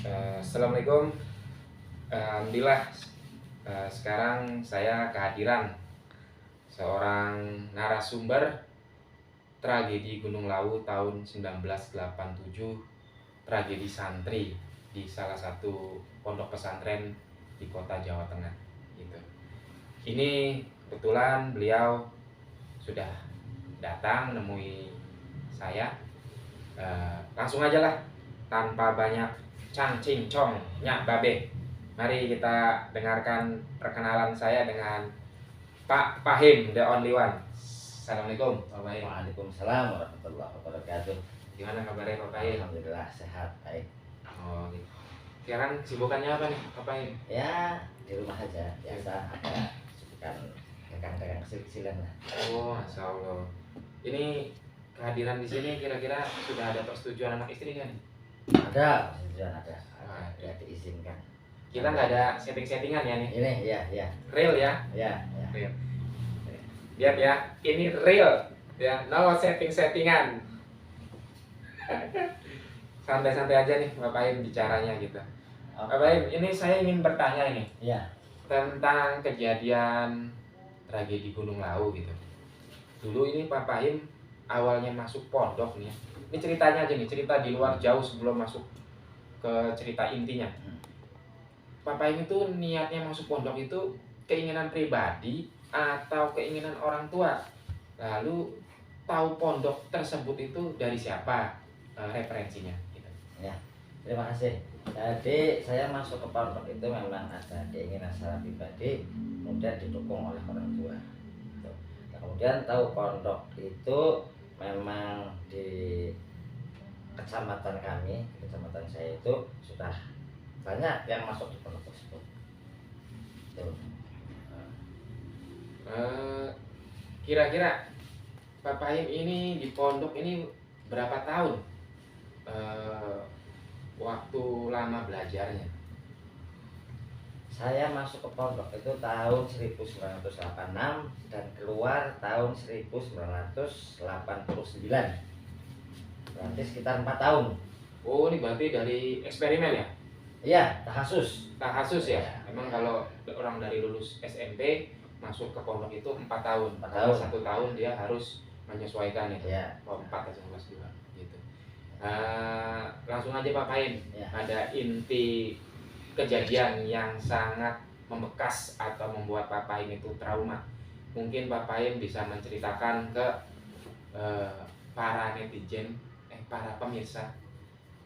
Assalamualaikum. Alhamdulillah, sekarang saya kehadiran seorang narasumber tragedi Gunung Lawu tahun 1987, tragedi santri di salah satu pondok pesantren di kota Jawa Tengah. Gitu. Ini kebetulan beliau sudah datang menemui saya. Langsung aja lah, tanpa banyak cang cincong nyak babe. Mari kita dengarkan perkenalan saya dengan Pak Pahim, the only one. Assalamualaikum Pak Pahim. Waalaikumsalam warahmatullahi wabarakatuh. Gimana kabarnya Pak Pahim? Alhamdulillah sehat, baik. Oh gitu. Sekarang kesibukannya apa nih Pak Pahim? Ya di rumah aja, biasa ada kesibukan dagang-dagang kecil-kecilan lah. Oh Masya Allah. Ini kehadiran di sini kira-kira sudah ada persetujuan anak istri kan? Ada, persetujuan ada, ya diizinkan. Kita nggak ada setting-settingan ya nih. Ini ya, Real ya. ya. Real. Lihat ya, ini real ya, no setting-settingan. Santai-santai aja nih Bapak Im bicaranya gitu. Bapak Im, ini saya ingin bertanya ini Ya. tentang kejadian tragedi Gunung Lawu gitu. Dulu ini Bapak Im awalnya masuk pondok nih. Ini ceritanya aja nih, cerita di luar jauh sebelum masuk ke cerita intinya. Bapak Im itu niatnya masuk pondok itu keinginan pribadi atau keinginan orang tua. Lalu tahu pondok tersebut itu dari siapa, referensinya gitu. Ya, terima kasih. Jadi saya masuk ke pondok itu memang ada keinginan secara pribadi, kemudian didukung oleh orang tua. Nah, kemudian tahu pondok itu memang di kecamatan kami, kecamatan saya itu sudah banyak yang masuk di pondok tersebut. Kira-kira Pak Pahim ini di pondok ini berapa tahun waktu lama belajarnya? Saya masuk ke pondok itu tahun 1986 dan keluar tahun 1989. Berarti sekitar 4 tahun. Oh, ini berarti dari eksperimen ya? Iya, tahasus. Tahasus ya? Memang kalau orang dari lulus SMP masuk ke pondok itu 4 tahun. 4 Karena tahun. 1 tahun dia harus menyesuaikan itu. Ya. 4 atau 11 2 gitu. Langsung aja Pak Pahim. Ya. Ada inti kejadian yang sangat membekas atau membuat Pak Pahim itu trauma. Mungkin Pak Pahim bisa menceritakan ke para netizen, para pemirsa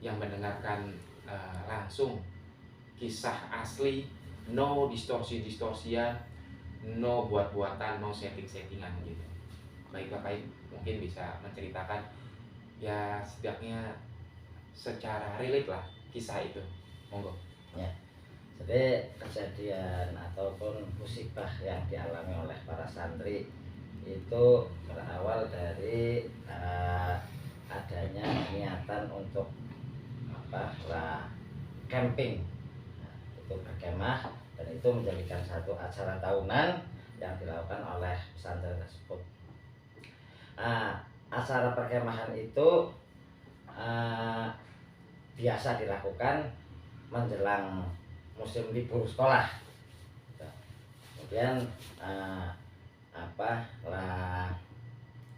yang mendengarkan langsung kisah asli, no distorsi-distorsian, no buat-buatan, no setting-settingan gitu. Baik Pak Pahim, mungkin bisa menceritakan ya setidaknya secara relate lah kisah itu. Monggo. Ya. Jadi kejadian ataupun musibah yang dialami oleh para santri itu berawal dari adanya niatan untuk camping. Nah, itu berkemah dan itu menjadikan satu acara tahunan yang dilakukan oleh pesantren tersebut. Acara perkemahan itu biasa dilakukan menjelang musim libur sekolah. Kemudian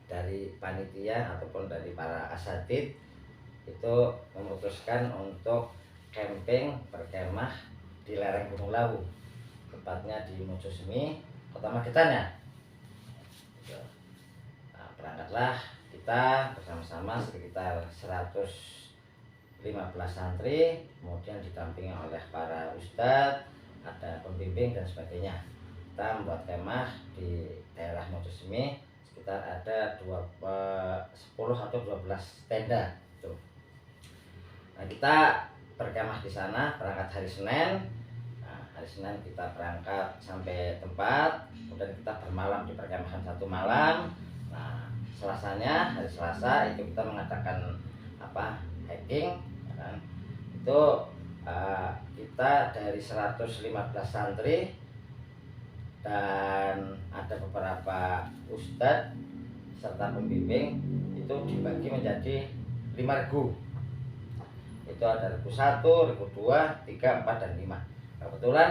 dari panitia ataupun dari para asatid itu memutuskan untuk camping berkemah di lereng Gunung Lawu, tepatnya di Mojosemi, Kota Magetan ya. Berangkatlah kita bersama-sama sekitar 115 santri, kemudian didampingi oleh para ustadz, ada pembimbing dan sebagainya. Kita membuat kemah di daerah Mojosemi, sekitar ada 10 atau 12 tenda. Nah, kita berkemah di sana, berangkat hari Senin. Nah, hari Senin kita berangkat sampai tempat, kemudian kita bermalam di perkemahan 1 malam. Nah, Selasanya, hari Selasa itu kita mengadakan hiking, ya kan? Itu kita dari 115 santri dan ada beberapa ustadz serta pembimbing itu dibagi menjadi 5 regu. itu ada regu 1, regu 2, 3, 4, dan 5. Kebetulan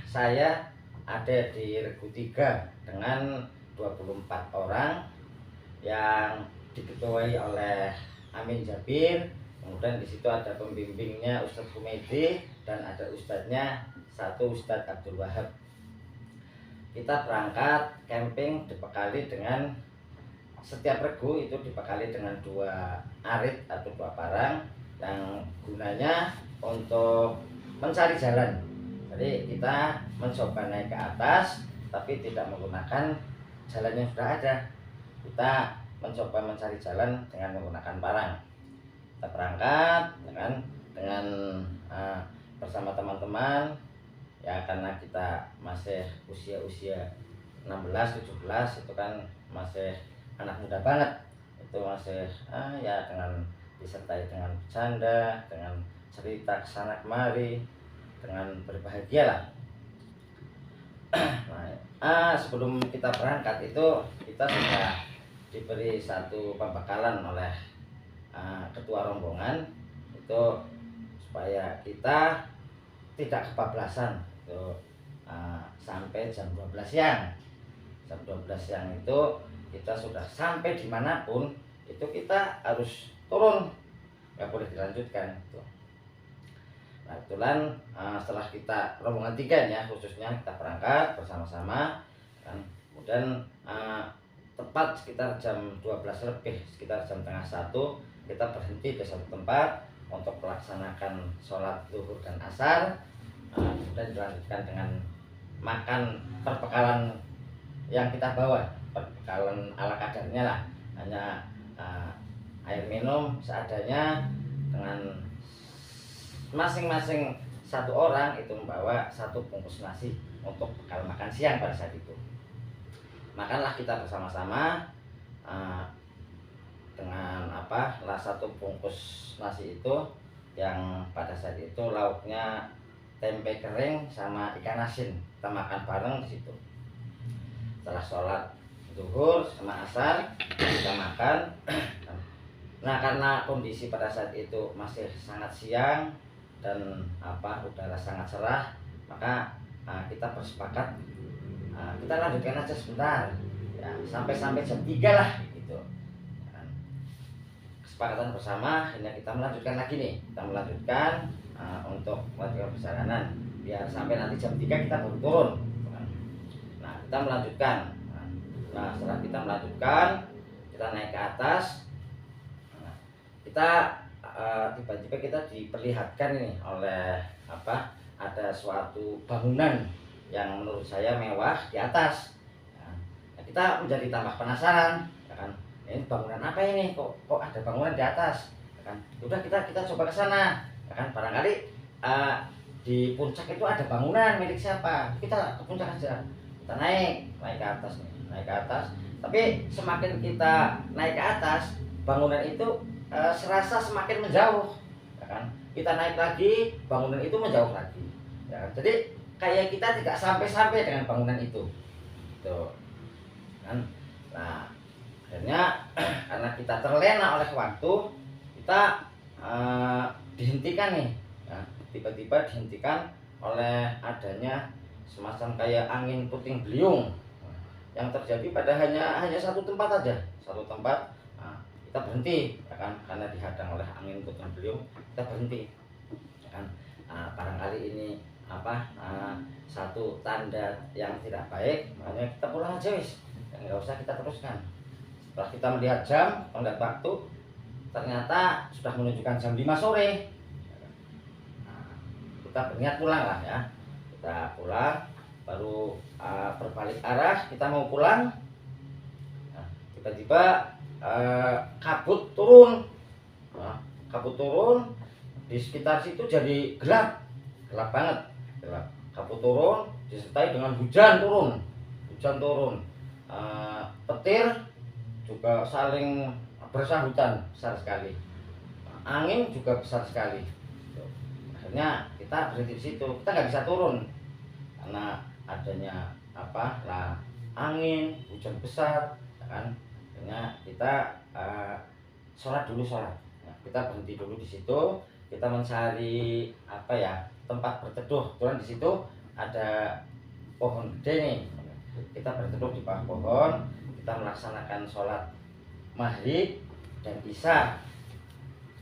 saya ada di regu 3 dengan 24 orang yang diketuai oleh Amin Jabir. Kemudian di situ ada pembimbingnya Ustadz Kumedi dan ada ustadznya satu Ustadz Abdul Wahab. Kita berangkat camping dibekali dengan setiap regu itu dibekali dengan 2 arit atau 2 parang yang gunanya untuk mencari jalan. Jadi kita mencoba naik ke atas tapi tidak menggunakan jalan yang sudah ada. Kita mencoba mencari jalan dengan menggunakan parang. Kita berangkat dengan bersama teman-teman ya, karena kita masih usia 16-17 itu kan masih anak muda banget, itu masih ya dengan disertai dengan bercanda, dengan cerita kesana kemari, dengan berbahagia lah. Sebelum kita berangkat itu kita sudah diberi satu pembekalan oleh ketua rombongan itu supaya kita tidak kebablasan itu sampai jam 12 siang. Jam 12 siang itu kita sudah sampai dimanapun itu kita harus turun, nggak boleh dilanjutkan itu. Nah kebetulan setelah kita rombongan 3 ya khususnya kita berangkat bersama-sama kan, kemudian tepat sekitar jam 12 lebih, sekitar jam tengah 1 kita berhenti di satu tempat untuk melaksanakan sholat zuhur dan asar, kemudian dilanjutkan dengan makan perbekalan yang kita bawa, perbekalan ala kadarnya lah, hanya air minum seadanya, dengan masing-masing satu orang itu membawa 1 bungkus nasi untuk bekal makan siang pada saat itu. Makanlah kita bersama-sama dengan lah 1 bungkus nasi itu yang pada saat itu lauknya tempe kering sama ikan asin. Kita makan bareng di situ. Setelah sholat zuhur sama asar kita makan. Nah karena kondisi pada saat itu masih sangat siang dan udara sangat cerah, maka kita bersepakat kita lanjutkan aja sebentar ya, sampai jam 3 lah gitu. Kesepakatan bersama ini kita melanjutkan lagi nih, kita melanjutkan untuk melanjutkan perjalanan biar sampai nanti jam 3 kita baru turun. Nah kita melanjutkan. Nah setelah kita melanjutkan, kita naik ke atas. Kita tiba-tiba kita diperlihatkan ini oleh ada suatu bangunan yang menurut saya mewah di atas. Nah, kita menjadi tambah penasaran, ya kan? Ini bangunan apa ini? Kok ada bangunan di atas? Ya kan? Udah kita coba ke sana, ya kan? Barangkali di puncak itu ada bangunan milik siapa? Kita ke puncak aja. Kita naik ke atas nih, naik ke atas. Tapi semakin kita naik ke atas, bangunan itu serasa semakin menjauh, ya kan? Kita naik lagi, bangunan itu menjauh lagi, ya kan? Jadi kayak kita tidak sampai-sampai dengan bangunan itu, tuh kan? Nah akhirnya karena kita terlena oleh waktu, kita dihentikan nih, ya. Tiba-tiba dihentikan oleh adanya semacam kayak angin puting beliung yang terjadi pada hanya satu tempat aja, satu tempat. Kita berhenti, ya kan? Karena dihadang oleh angin puting beliung, kita berhenti, ya kan? Barangkali ini satu tanda yang tidak baik, makanya kita pulang aja wis, nggak usah kita teruskan. Setelah kita melihat jam, melihat waktu, ternyata sudah menunjukkan jam 5 sore. Kita berniat pulang lah ya, kita pulang, baru berbalik arah, kita mau pulang. Tiba-tiba kabut turun, di sekitar situ jadi gelap banget, gelap. Kabut turun disertai dengan hujan turun, petir juga saling bersahutan besar sekali, angin juga besar sekali. Akhirnya kita berhenti di situ, kita nggak bisa turun karena adanya angin, hujan besar, kan? Akhirnya kita sholat dulu. Nah, kita berhenti dulu di situ, kita mencari apa ya, tempat berteduh. Kebetulan di situ ada pohon gede nih, kita berteduh di bawah pohon, kita melaksanakan sholat maghrib dan isya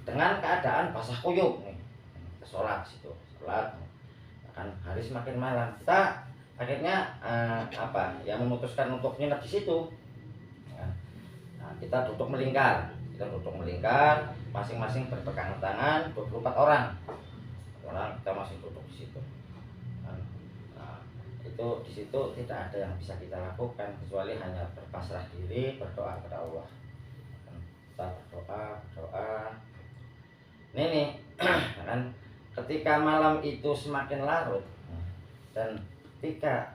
dengan keadaan basah kuyup nih. Kita sholat di situ, sholat. Kan hari semakin malam, kita akhirnya apa ya, memutuskan untuk nginep di situ. Nah, kita duduk melingkar, masing-masing berpegangan tangan, 24 orang kita masih duduk di situ. Nah, itu di situ tidak ada yang bisa kita lakukan kecuali hanya berpasrah diri, berdoa kepada Allah. Kita berdoa. Ini nih, kan ketika malam itu semakin larut dan ketika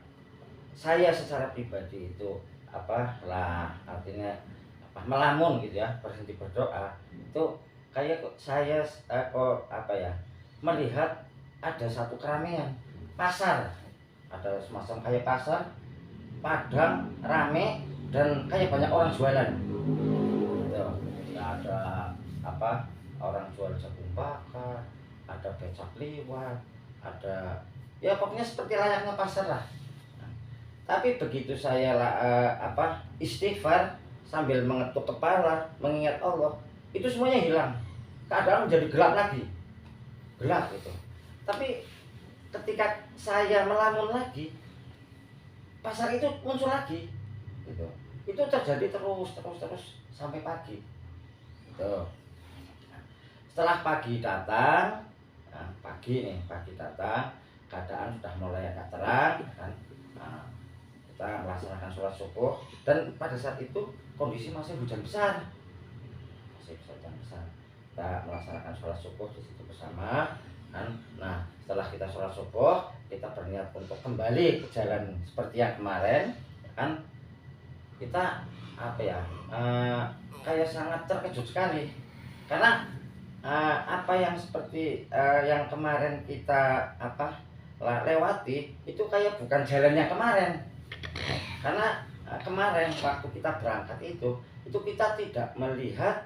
saya secara pribadi itu artinya melamun gitu ya, berhenti berdoa, itu kayak saya melihat ada satu keramaian pasar, ada semacam kayak pasar padang rame dan kayak banyak orang jualan gitu. Ya, ada orang jual jagung bakar, ada becak liwat, ada ya pokoknya seperti layaknya pasar lah. Tapi begitu saya istighfar sambil mengetuk kepala, mengingat Allah, itu semuanya hilang. Keadaan menjadi gelap lagi, gelap itu. Tapi ketika saya melamun lagi, pasar itu muncul lagi, gitu. Itu terjadi terus sampai pagi. Gitu. Setelah pagi datang, pagi datang, keadaan sudah mulai agak terang, kan? Nah, kita melaksanakan sholat subuh dan pada saat itu kondisi masih hujan besar, kita melaksanakan sholat subuh di situ bersama, kan? Nah, setelah kita sholat subuh, kita berniat untuk kembali ke jalan seperti yang kemarin, kan? Kita kayak sangat terkejut sekali karena apa yang seperti yang kemarin kita lewati itu kayak bukan jalannya kemarin. Karena kemarin waktu kita berangkat itu kita tidak melihat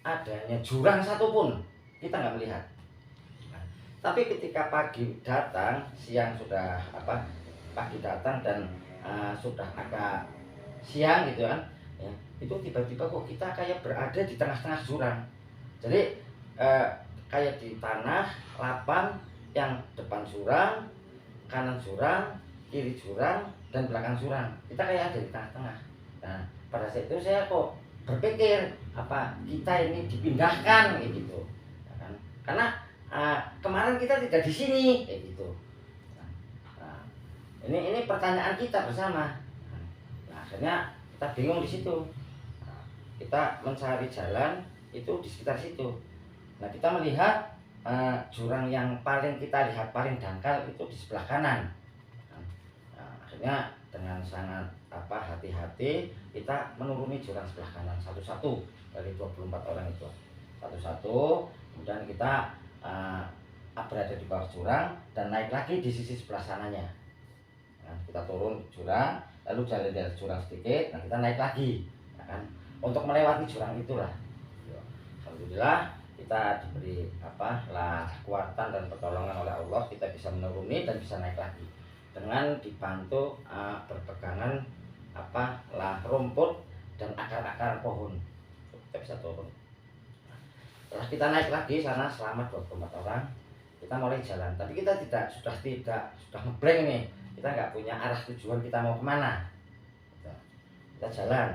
adanya jurang satupun, kita nggak melihat. Nah, tapi ketika pagi datang, siang sudah pagi datang dan sudah agak siang gitu kan, ya, itu tiba-tiba kok kita kayak berada di tengah-tengah jurang. Jadi kayak di tanah lapang yang depan jurang, kanan jurang, kiri jurang, dan belakang jurang. Kita kayak ada di tengah-tengah. Nah, pada saat itu saya kok berpikir kita ini dipindahkan kayak gitu. Nah, karena kemarin kita tidak di sini kayak gitu. Nah, ini pertanyaan kita bersama. Nah, akhirnya kita bingung di situ. Nah, kita mencari jalan itu di sekitar situ. Nah, kita melihat jurang yang paling kita lihat paling dangkal itu di sebelah kanan. Nah, akhirnya dengan sangat hati-hati kita menuruni jurang sebelah kanan satu-satu dari 24 orang itu. Satu-satu, kemudian kita berada di bawah jurang dan naik lagi di sisi sebelah sananya. Nah, kita turun jurang, lalu jalan dari jurang sedikit, nah kita naik lagi, ya kan? Untuk melewati jurang itulah. Alhamdulillah kita diberi kekuatan dan pertolongan oleh Allah, kita bisa menuruni dan bisa naik lagi dengan dibantu berpegangan rumput dan akar-akar pohon. Kita bisa turun. Setelah kita naik lagi sana selama 24 orang, kita mulai jalan. Tapi kita sudah ngeblank nih. Kita nggak punya arah tujuan kita mau kemana. Kita jalan.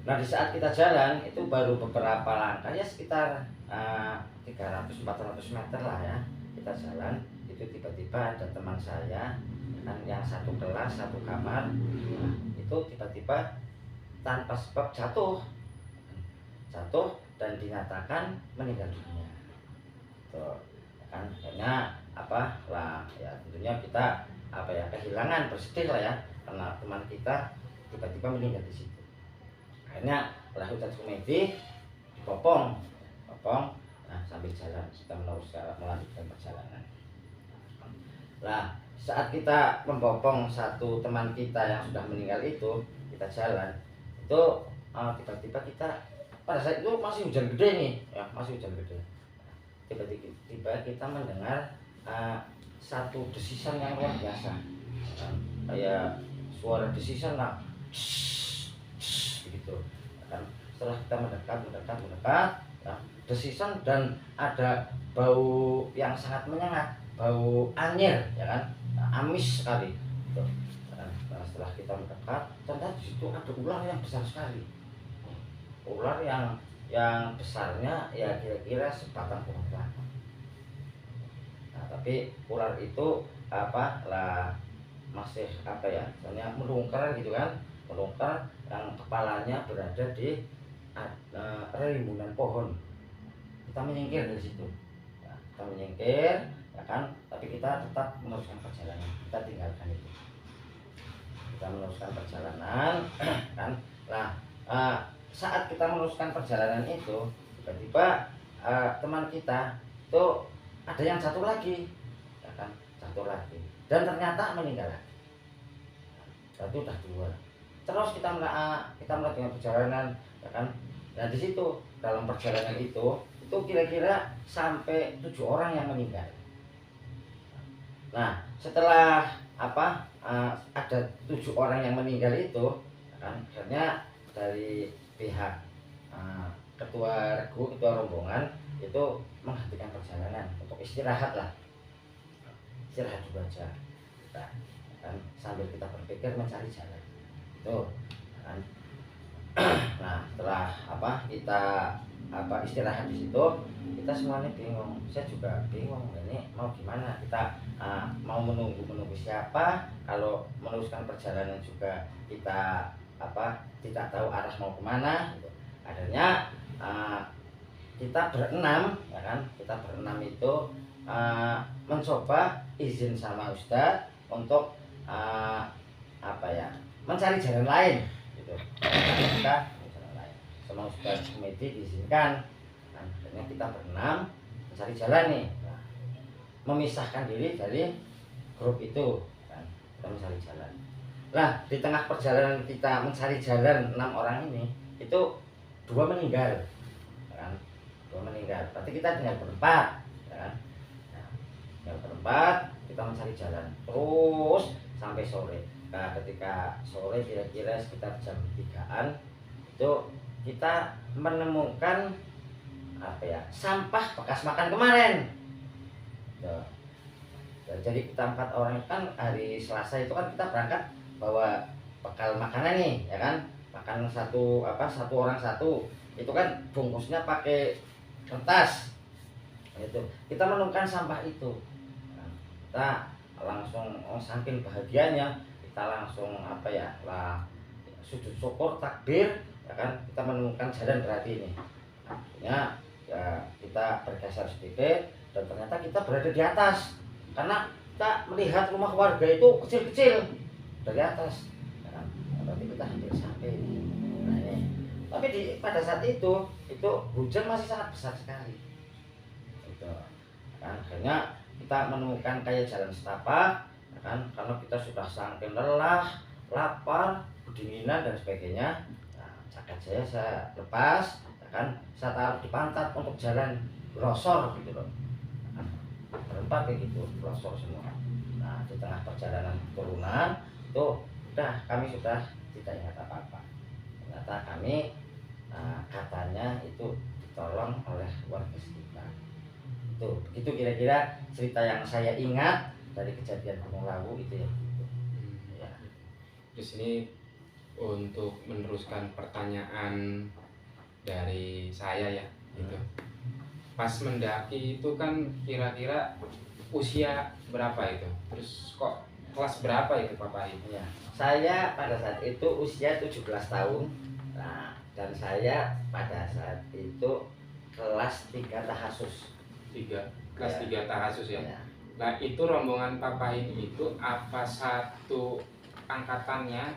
Nah, di saat kita jalan itu baru beberapa langkah, ya sekitar 300-400 meter lah ya. Kita jalan, itu tiba-tiba ada teman saya kan, yang satu kelas, satu kamar. Nah, itu tiba-tiba tanpa sebab jatuh dan dinyatakan meninggal dunia. Tuh, kan akhirnya tentunya kita kehilangan, bersedih lah ya, karena teman kita tiba-tiba meninggal di situ. Akhirnya oleh Ustadz Humedi dipopong, nah sambil jalan kita melanjutkan perjalanan. Nah, saat kita membopong satu teman kita yang sudah meninggal itu, kita jalan itu tiba-tiba kita pada saat itu masih hujan gede nih, ya masih hujan gede. Tiba-tiba kita mendengar satu desisan yang luar biasa, kayak suara desisan lah, begitu. Dan setelah kita mendekat, ya, desisan dan ada bau yang sangat menyengat, bau anyir, ya kan, amis sekali. Gitu. Nah, setelah kita mendekat, ternyata di situ ada ular yang besar sekali. Ular yang besarnya ya kira-kira sebatang pohon kelapa. Nah, tapi ular itu masih misalnya melungker gitu kan, melungker yang kepalanya berada di rimbunan pohon. Kita menyingkir dari situ, ya, kita menyingkir, ya kan, tapi kita tetap meneruskan perjalanan, kita tinggalkan itu, kita meneruskan perjalanan kan. Nah, saat kita meneruskan perjalanan itu, tiba-tiba teman kita itu ada yang jatuh lagi, ya kan, jatuh lagi, dan ternyata meninggal lagi. Berarti udah 2. Terus kita melanjutkan perjalanan, ya kan. Nah, di situ dalam perjalanan itu kira-kira sampai 7 orang yang meninggal. Nah, setelah ada 7 orang yang meninggal itu, ya kan, akhirnya dari pihak ketua regu, ketua rombongan itu menghentikan perjalanan untuk istirahat dulu aja. Nah, kan, sambil kita berpikir mencari jalan itu, kan. Nah, setelah kita istirahat di situ, kita semuanya bingung. Saya juga bingung, ini mau gimana, kita mau menunggu siapa, kalau meneruskan perjalanan juga kita tidak tahu arah mau kemana gitu. Akhirnya kita berenam, ya kan, itu mencoba izin sama Ustadz untuk mencari jalan lain gitu. Kita jalan lain sama Ustadz Humedi diizinkan. Nah, akhirnya kita berenam mencari jalan nih, nah, memisahkan diri dari grup itu kan, kita mencari jalan. Nah, di tengah perjalanan kita mencari jalan 6 orang ini, itu 2 meninggal, ya kan? 2 meninggal. Berarti kita tinggal berempat, ya kan? Nah, tinggal berempat, kita mencari jalan terus sampai sore. Nah, ketika sore kira-kira sekitar jam 3-an itu kita menemukan sampah bekas makan kemarin. Nah, jadi kita 4 orang kan hari Selasa itu kan kita berangkat bawa bekal makanan nih, ya kan, makan satu orang satu, itu kan bungkusnya pakai kertas. Itu kita menemukan sampah itu, nah, kita langsung saking bahagianya kita langsung sujud syukur, takbir, ya kan, kita menemukan jalan berarti ini. Akhirnya ya kita bergeser sedikit dan ternyata kita berada di atas, karena kita melihat rumah warga itu kecil-kecil dari atas, ya kan? Berarti kita hampir sampai. Nah, ini. Tapi pada saat itu hujan masih sangat besar sekali. Itu kan akhirnya kita menemukan kayak jalan setapak, ya kan, karena kita sudah saking lelah, lapar, kedinginan dan sebagainya. Nah, jaket saya lepas, ya kan, saya taruh di pantat untuk jalan brosor gitu loh. Nah, berempat kayak gitu, brosor semua. Nah, di tengah perjalanan turunan itu kami sudah tidak ingat apa-apa. Ternyata kami katanya itu ditolong oleh warga sekitar. Itu begitu kira-kira cerita yang saya ingat dari kejadian Gunung Lawu itu ya. Ya. Terus ini untuk meneruskan pertanyaan dari saya ya, gitu. Pas mendaki itu kan kira-kira usia berapa itu? Terus kok kelas berapa itu Bapak ini? Ya, saya pada saat itu usia 17 tahun. Nah, dan saya pada saat itu kelas 3 tahasus. Kelas 3 tahasus ya. Ya. Nah, itu rombongan Papa ini itu apa satu angkatannya,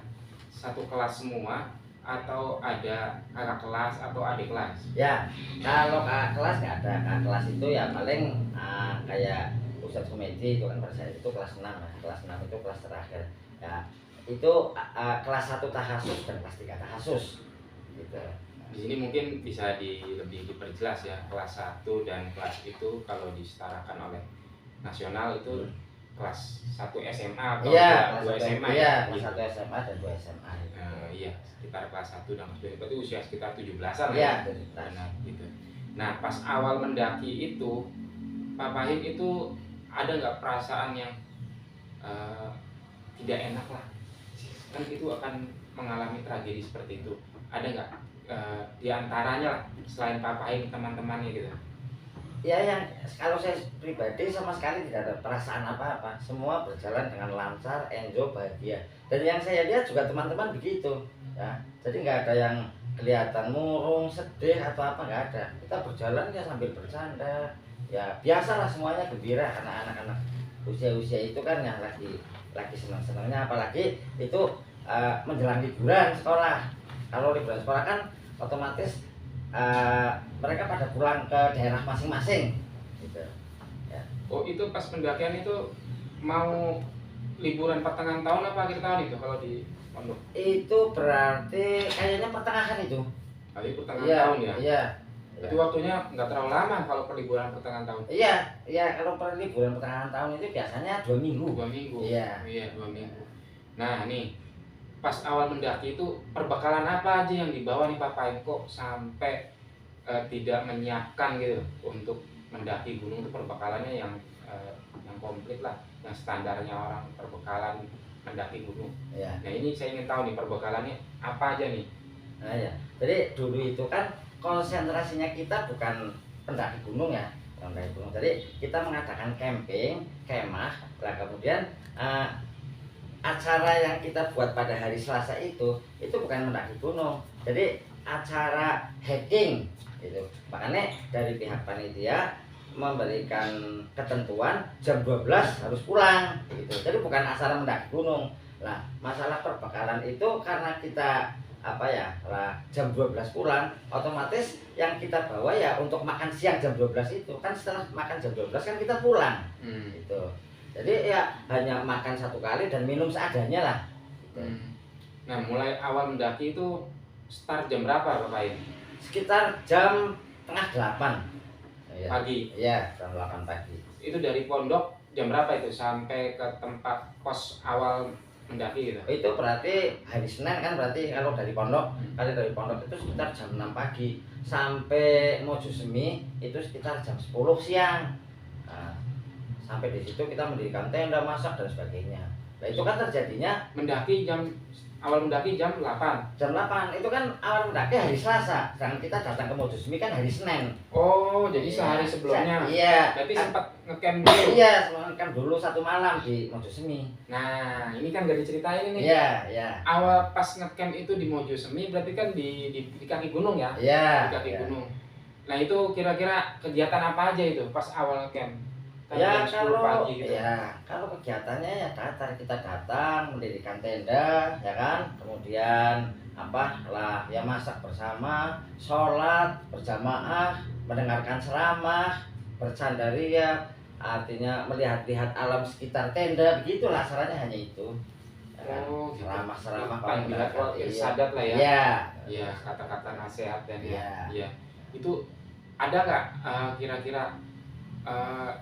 satu kelas semua, atau ada kakak kelas atau adik kelas? Ya, kalau kakak kelas nggak ada. Kakak kelas itu ya paling kayak Ustadz Humedi itu kan pada saat itu kelas 6 ya. Kelas 6 itu kelas terakhir. Ya, itu kelas 1 tahasus dan kelas 3 tahasus gitu. Di sini mungkin bisa lebih diperjelas ya, kelas 1 dan kelas itu kalau disetarakan oleh nasional itu kelas 1 SMA atau Iya, 2 SMA iya, ya kelas gitu. 1 SMA dan 2 SMA gitu. Iya, sekitar kelas 1 dan kelas 2 berarti usia sekitar 17-an Iya, ya. Benar gitu. Nah, pas awal mendaki itu Pak Pahim itu ada nggak perasaan yang eh, tidak enak lah, kan itu akan mengalami tragedi seperti itu, ada nggak di antaranya lah selain Pak Pahim teman-temannya gitu? Ya, yang kalau saya pribadi sama sekali tidak ada perasaan apa-apa, semua berjalan dengan lancar, enjoy, bahagia. Dan yang saya lihat juga teman-teman begitu, ya. Jadi nggak ada yang kelihatan murung, sedih atau apa, nggak ada. Kita berjalan ya sambil bercanda, ya biasalah semuanya gembira karena anak-anak usia-usia itu kan yang lagi senang-senangnya, apalagi itu menjelang liburan sekolah. Kalau liburan sekolah kan otomatis mereka pada pulang ke daerah masing-masing gitu ya. Oh, itu pas pendakian itu mau liburan pertengahan tahun apa akhir tahun itu kalau di pondok? Itu berarti kayaknya pertengahan itu. Kali pertengahan Iya, tahun ya. iya. Itu waktunya nggak terlalu lama kalau perliburan pertengahan tahun. Iya, iya, kalau liburan pertengahan tahun itu biasanya 2 minggu. 2 minggu. Iya. Iya, 2 minggu. Nah, nih pas awal mendaki itu perbekalan apa aja yang dibawa nih Pak Pahim, kok sampai tidak menyiapkan gitu untuk mendaki gunung? Itu perbekalannya yang komplit lah, yang standarnya orang perbekalan mendaki gunung. Iya. Nah, ini saya ingin tahu nih perbekalannya apa aja nih. Nah, ya. Jadi dulu itu kan konsentrasinya kita bukan pendaki gunung ya, pendaki gunung. Jadi kita mengadakan camping, kemah. Nah, kemudian acara yang kita buat pada hari Selasa itu bukan mendaki gunung, jadi acara hiking gitu. Makanya dari pihak panitia memberikan ketentuan jam 12 harus pulang gitu. Jadi bukan acara mendaki gunung. Nah, masalah perbekalan itu karena kita apa ya lah jam 12 pulang, otomatis yang kita bawa ya untuk makan siang jam 12 itu kan, setelah makan jam 12 kan kita pulang gitu. Jadi ya hanya makan 1 kali dan minum seadanya lah gitu. Nah, mulai awal mendaki itu start jam berapa Pak Pahim? Sekitar jam setengah 8 ya. Pagi? Iya, jam 8 pagi. Itu dari pondok jam berapa itu sampai ke tempat pos awal mendaki gitu? Itu berarti hari Senin kan, berarti kalau dari pondok, dari pondok itu sekitar jam 6 pagi sampai Mojosemi itu sekitar jam 10 siang. Nah, sampai di situ kita mendirikan tenda, masak dan sebagainya. Nah, itu kan terjadinya awal mendaki jam 8. Jam 8 itu kan awal mendaki hari Selasa, sedangkan kita datang ke Mojosemi kan hari Senin. Oh, jadi sehari sebelumnya. Iya. Berarti sempat ngecamp dulu. Iya, ngecamp dulu 1 malam di Mojosemi. Nah, ini kan gak diceritain ini. Iya, iya. Awal pas ngecamp itu di Mojosemi berarti kan di kaki gunung ya? Iya. Di kaki gunung. Nah, itu kira-kira kegiatan apa aja itu pas awal ngecamp? Ya, jam 10 pagi gitu. Ya, kalau kegiatannya ya datar, kita datang mendirikan tenda ya kan, kemudian apa lah ya, masak bersama, sholat berjamaah, mendengarkan ceramah, bercandaria, artinya melihat-lihat alam sekitar tenda, begitulah acaranya, hanya itu ya kan? Oh, gitu. Ceramah Panggilan irsadat lah ya. Iya. Iya, kata-kata nasihat dan Iya. ya. Itu ada nggak kira-kira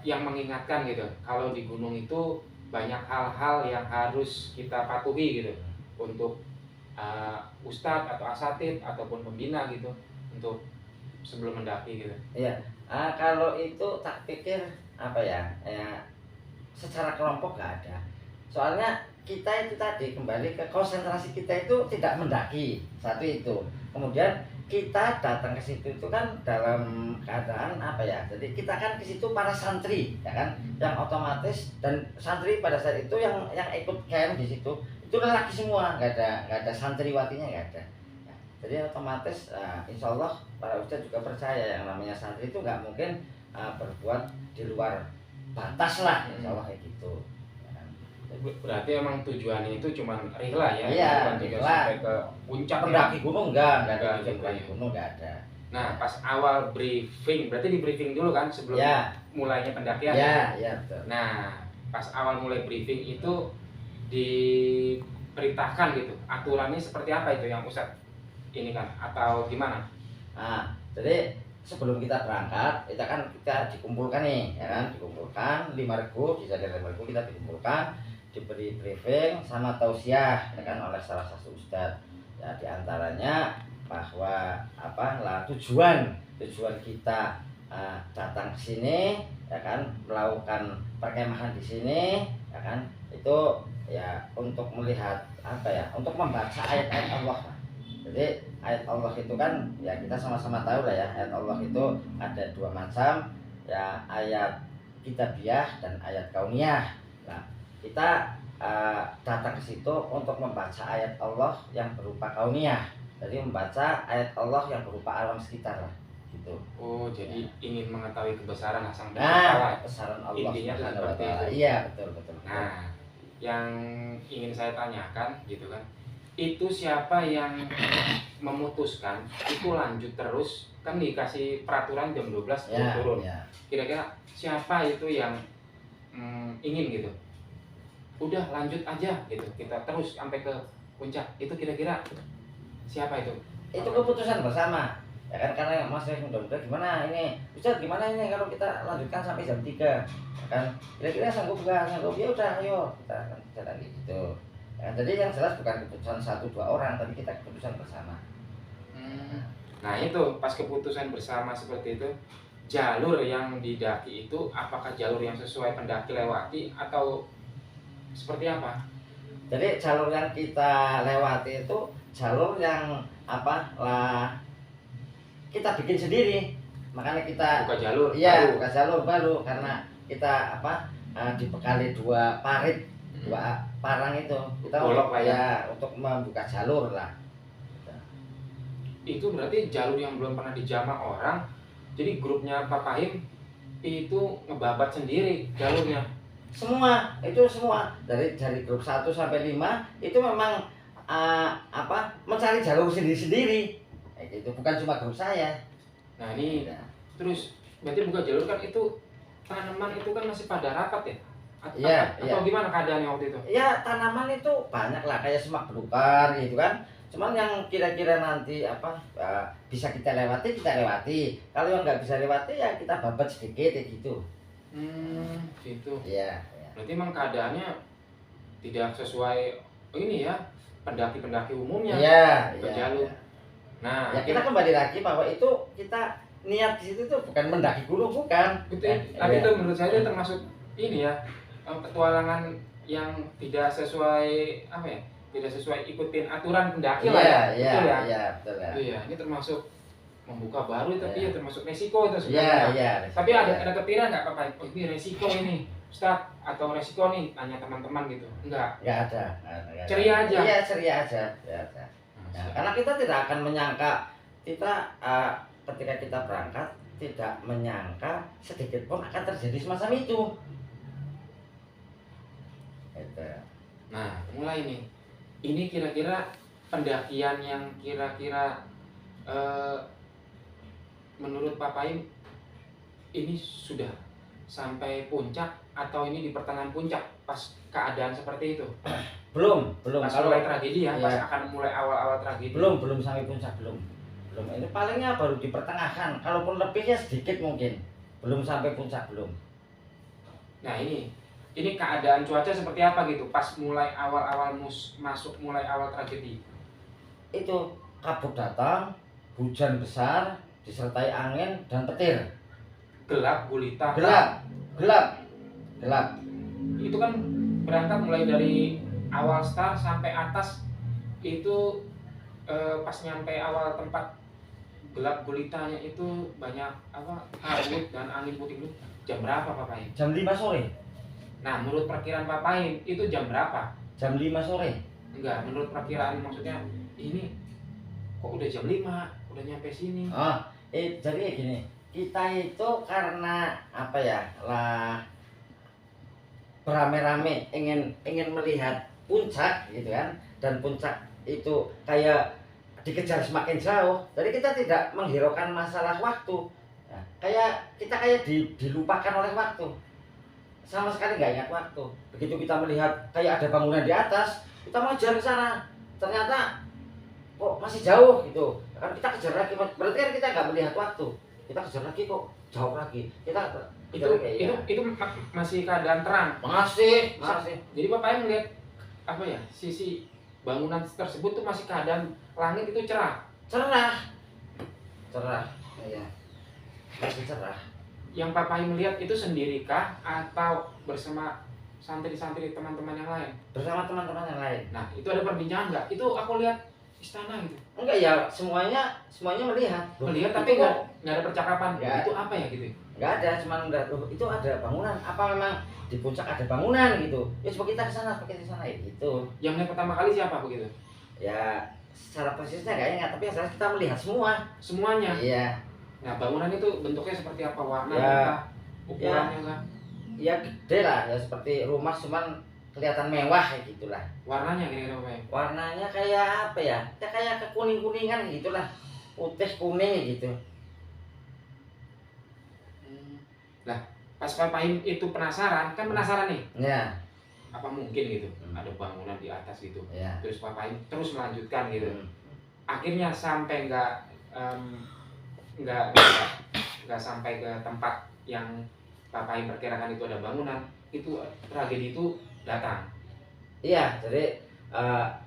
yang mengingatkan gitu kalau di gunung itu banyak hal-hal yang harus kita patuhi gitu untuk ustadz atau asatid ataupun pembina gitu untuk sebelum mendaki gitu? Iya. Kalau itu tak pikir apa ya, secara kelompok nggak ada. Soalnya kita itu tadi kembali ke konsentrasi kita itu tidak mendaki, satu itu. Kemudian kita datang ke situ itu kan dalam keadaan apa ya, jadi kita kan ke situ para santri ya kan, yang otomatis, dan santri pada saat itu yang ikut camp di situ itu lelaki semua, nggak ada santriwatinya, nggak ada ya. Jadi otomatis insya Allah para ustadz juga percaya yang namanya santri itu nggak mungkin berbuat di luar batas lah, insya Allah kayak gitu. Berarti emang tujuannya itu cuma rihla ya? Iya, bukan juga sampai ke puncak pendaki ya? gunung enggak ada Enggak, tujuan gitu pendaki ya. gunung enggak ada. Nah, pas awal briefing, berarti di briefing dulu kan sebelum Ya, mulainya pendakian? ya betul. Nah, pas awal mulai briefing itu diperintahkan gitu, aturannya seperti apa itu yang Ustadz ini kan atau gimana? Nah, jadi sebelum kita berangkat, kita dikumpulkan nih, ya kan, dikumpulkan 5 regu, di jalan 5 regu kita dikumpulkan, diberi briefing sama tausiah, ya kan, oleh salah satu ustadz. Ya, diantaranya bahwa tujuan kita datang ke sini, ya kan, melakukan perkemahan di sini, ya kan, itu ya untuk melihat untuk membaca ayat-ayat Allah. Jadi ayat Allah itu kan ya kita sama-sama tahu lah ya, ayat Allah itu ada 2 macam, ya ayat kitabiah dan ayat kauniyah. Nah, kita datang ke situ untuk membaca ayat Allah yang berupa kauniyah. Jadi membaca ayat Allah yang berupa alam sekitar lah, gitu. Oh, jadi ingin mengetahui kebesaran Sang Nah, Pencipta. kebesaran Allah Intinya Subhanahu wa seperti Ta'ala. itu. Iya, betul. Nah, yang ingin saya tanyakan gitu kan, itu siapa yang memutuskan itu lanjut terus, kan dikasih peraturan jam 12 Ya, turun. ya. Kira-kira siapa itu yang ingin gitu, udah lanjut aja gitu, kita terus sampai ke puncak, itu kira-kira siapa itu? Itu keputusan bersama, ya kan, karena masih muda-muda, gimana ini Ustaz, gimana ini kalau kita lanjutkan sampai jam 3, ya kan, kira-kira sanggup nggak? Sanggup, ya udah ayo kita akan jalan gitu, ya kan? Jadi yang jelas bukan keputusan 1-2 orang, tapi kita keputusan bersama. Nah itu pas keputusan bersama seperti itu, jalur yang didaki itu apakah jalur yang sesuai pendaki lewati atau seperti apa? Jadi jalur yang kita lewati itu jalur yang kita bikin sendiri, makanya kita Buka jalur iya, baru. buka jalur baru karena kita dibekali 2 parit, 2 parang itu kita Golok lah ya. untuk membuka jalur lah. Itu berarti jalur yang belum pernah dijamah orang, jadi grupnya Pak Fahim itu ngebabat sendiri jalurnya. Semua dari grup 1 sampai 5 itu memang mencari jalur sendiri-sendiri. Itu bukan cuma grup saya. Nah ini terus berarti buka jalur kan itu tanaman itu kan masih pada rapat ya? Atau gimana keadaannya waktu itu? Ya, tanaman itu banyak lah, kayak semak belukar gitu kan. Cuman yang kira-kira nanti bisa kita lewati. Kalau yang nggak bisa lewati ya kita babat sedikit ya gitu. Gitu. Iya. Berarti emang keadaannya tidak sesuai ini ya, pendaki-pendaki umumnya. Iya. Jalur. Nah, ya kita kembali lagi bahwa itu kita niat di situ tuh bukan mendaki gunung, bukan. Tapi itu menurut saya itu termasuk ini ya, petualangan yang tidak sesuai tidak sesuai ikutin aturan pendaki lah ya. Betul ya? Iya, betul ya. Iya, ini termasuk membuka baru tapi ya termasuk resiko itu sebenarnya. Iya. Tapi ada kepikiran nggak Pak? Oh, ini resiko ini, Ustaz, atau resiko nih, tanya teman-teman gitu. Enggak. Enggak ada. Ceria aja. Iya, ceria aja. Ya, karena kita tidak akan menyangka, ketika kita berangkat tidak menyangka sedikit pun akan terjadi semacam itu. Gitu. Nah, mulai nih. Ini kira-kira pendakian yang kira-kira menurut Pak Fahim ini sudah sampai puncak atau ini di pertengahan puncak pas keadaan seperti itu? Belum. Pas mulai tragedi ya, pas akan mulai awal-awal tragedi. Belum sampai puncak, belum. Ini palingnya baru di pertengahan. Kalaupun lebihnya sedikit mungkin. Belum sampai puncak, belum. Nah, ini keadaan cuaca seperti apa gitu pas mulai awal-awal masuk mulai awal tragedi? Itu kabut datang, hujan besar disertai angin dan petir. Gelap gulita. Gelap. Itu kan berangkat mulai dari awal start sampai atas itu pas nyampe awal tempat gelap gulitanya itu banyak kabut dan angin puting-puting. Jam berapa Pak Fahim? Jam 5 sore. Nah, menurut perkiraan Pak Fahim itu jam berapa? Jam 5 sore. Enggak, menurut perkiraan maksudnya ini kok udah jam 5, udah nyampe sini. Jadi gini, kita itu karena beramai-ramai ingin melihat puncak gitu kan, dan puncak itu kayak dikejar semakin jauh, jadi kita tidak menghiraukan masalah waktu. Nah, kita dilupakan oleh waktu, sama sekali nggak ingat waktu. Begitu kita melihat kayak ada bangunan di atas, kita mau jalan ke sana, ternyata kok masih jauh gitu. Kan kita kejar lagi, berarti kan kita nggak melihat waktu. Kita kejar lagi kok jauh lagi. Kita itu masih keadaan terang. Masih. Jadi bapaknya melihat apa ya, sisi bangunan tersebut tuh masih keadaan langit itu cerah. Cerah. Iya. Masih cerah. Yang bapaknya melihat itu sendiri kah atau bersama santri-santri teman-teman yang lain? Bersama teman-teman yang lain. Nah, itu ada perbincangan nggak? Itu aku lihat istana gitu. Enggak ya, semuanya melihat. Melihat tapi nggak ada percakapan. Nggak. Itu apa ya gitu? Enggak ada, cuma melihat itu ada bangunan. Apa memang di puncak ada bangunan gitu? Ya coba kita ke sana, ya gitu. Yang melihat pertama kali siapa begitu? Ya secara persisnya nggak ingat, tapi yang jelas kita melihat Semuanya. Iya. Nah, bangunan itu bentuknya seperti apa? Warnanya Ya. kah? Ukurannya kah? Ya gede lah, ya seperti rumah cuman kelihatan mewah kayak gitulah. Warnanya kira-kira apa ya? Warnanya kayak apa ya? Ya kayak kekuning-kuningan gitulah. Putih kuning gitu. Lah, pas Papaim itu penasaran nih. Ya. Apa mungkin gitu? Ada bangunan di atas gitu. Ya. Terus Papaim terus melanjutkan gitu. Hmm. Akhirnya sampai nggak sampai ke tempat yang Papaim perkirakan itu ada bangunan, itu tragedi itu datang. Iya, jadi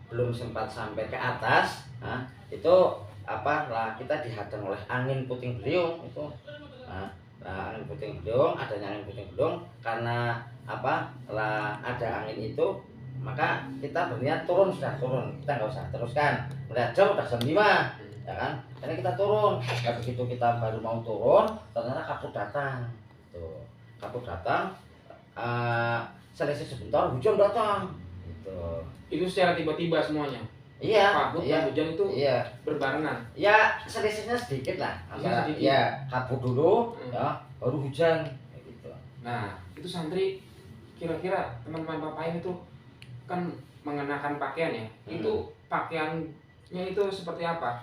belum sempat sampai ke atas, itu apa lah, kita dihadang oleh angin puting beliung itu. Angin puting beliung, adanya angin puting beliung karena apa? Lah ada angin itu, maka kita berniat turun, kita nggak usah teruskan. Melihat jam udah jam 5, ya kan? Karena kita turun. Ya begitu kita baru mau turun, ternyata kabut datang. Tuh, kabut datang. Selisih sebentar hujan datang. Itu secara tiba-tiba semuanya. Iya. Kabut dan hujan itu iya. Berbarengan. Ya selisihnya sedikit lah. Antara ya kabut dulu, ya baru hujan. Gitu. Nah, itu santri kira-kira teman-teman Papaim itu kan mengenakan pakaian ya. Itu pakaiannya itu seperti apa?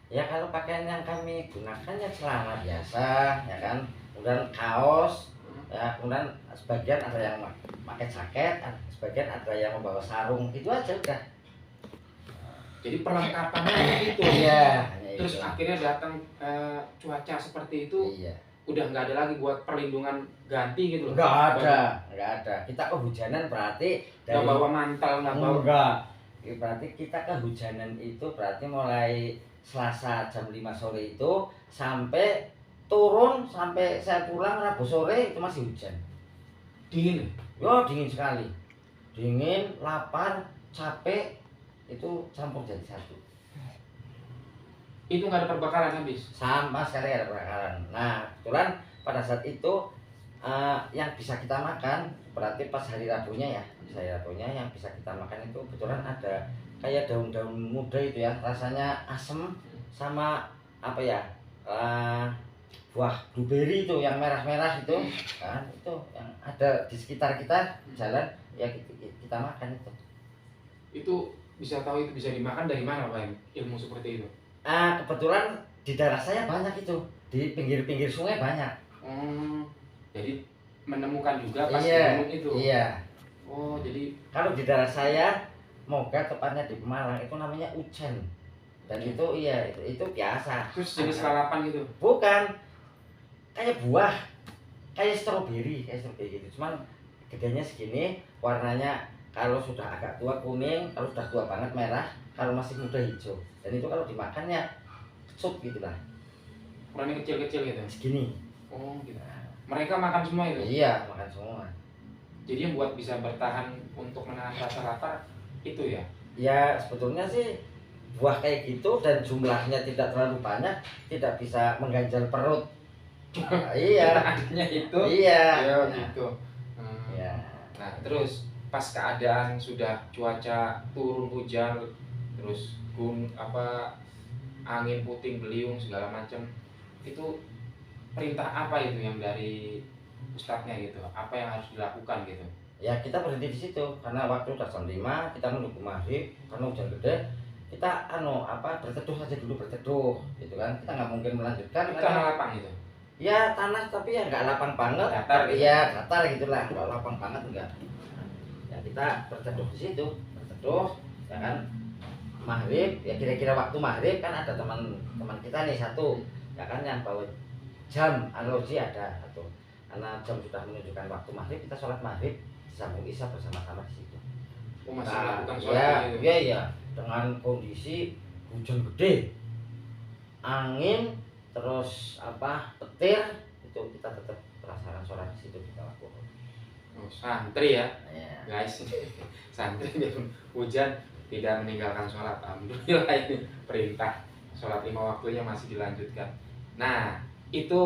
Ya kalau pakaian yang kami gunakan ya celana biasa, ya kan. Kemudian kaos, ya kemudian sebagian ada yang pakai jaket, sebagian ada yang membawa sarung, itu aja udah. Jadi perlengkapannya itu. Iya. Terus akhirnya datang cuaca seperti itu. Iya. Udah nggak ada lagi buat perlindungan ganti gitu loh. Nggak ada. Kita kehujanan berarti nggak bawa mantel, nggak bawa. Enggak. Berarti kita kehujanan itu berarti mulai Selasa jam 5 sore itu sampai turun, sampai saya pulang Rabu sore itu masih hujan. Dingin. Yo dingin sekali. Dingin, lapar, capek, itu campur jadi satu. Itu nggak ada perbakaran habis? Sama sekali ada perbakaran. Nah kebetulan pada saat itu yang bisa kita makan berarti pas hari Rabunya yang bisa kita makan itu kebetulan ada kayak daun-daun muda itu ya, rasanya asem, sama apa ya, buah blueberry itu yang merah-merah itu kan, itu yang ada di sekitar kita jalan ya, kita makan itu. Itu bisa tahu itu bisa dimakan dari mana Pak, ilmu seperti itu? Kebetulan di daerah saya banyak itu, di pinggir-pinggir sungai banyak. Jadi menemukan juga pas gunung itu. Iya. Oh, jadi kalau di daerah saya, Moga tepatnya di Pemalang, itu namanya ucen. Dan itu iya, itu biasa. Terus jenis lalapan gitu? Bukan. Kayak buah. Kayak stroberi gitu. Cuman gedenya segini, warnanya kalau sudah agak tua kuning, kalau sudah tua banget merah, kalau masih muda hijau. Dan itu kalau dimakannya kecut gitu lah. Ukurannya kecil-kecil gitu? Segini. Oh gitu. Mereka makan semua itu? Iya, makan semua. Jadi yang buat bisa bertahan untuk menahan rasa lapar itu ya? Ya sebetulnya sih buah kayak gitu dan jumlahnya tidak terlalu banyak, tidak bisa mengganjal perut. Iya. Artinya itu. Iya. Ya gitu. Ya. Nah terus pas keadaan sudah cuaca turun hujan, terus angin puting beliung segala macam, itu perintah apa itu yang dari ustadznya gitu? Apa yang harus dilakukan gitu? Ya kita berhenti di situ karena waktu udah jam 5, kita menunggu maghrib karena hujan gede. Kita berteduh saja dulu, gitu kan. Kita nggak mungkin melanjutkan itu karena tanah lapang gitu. Ya tanah, tapi ya nggak lapang banget. Datar gitu. Ya datar gitulah, nggak lapang banget enggak. Ya kita berteduh di situ, ya kan. maghrib ya, kira-kira waktu maghrib kan ada teman kita nih satu ya kan yang bawa jam analogi ada satu, karena jam sudah menunjukkan waktu maghrib, kita sholat maghrib disambung isya bersama-sama di situ. Oh, masih Nah, melakukan ya, sholat itu. iya dengan kondisi hujan gede, angin, terus petir, itu kita tetap melaksanakan sholat di situ kita lakukan. Oh, santri ya Ya. guys, santri di hujan tidak meninggalkan sholat, alhamdulillah ini perintah sholat 5 waktunya masih dilanjutkan. Nah itu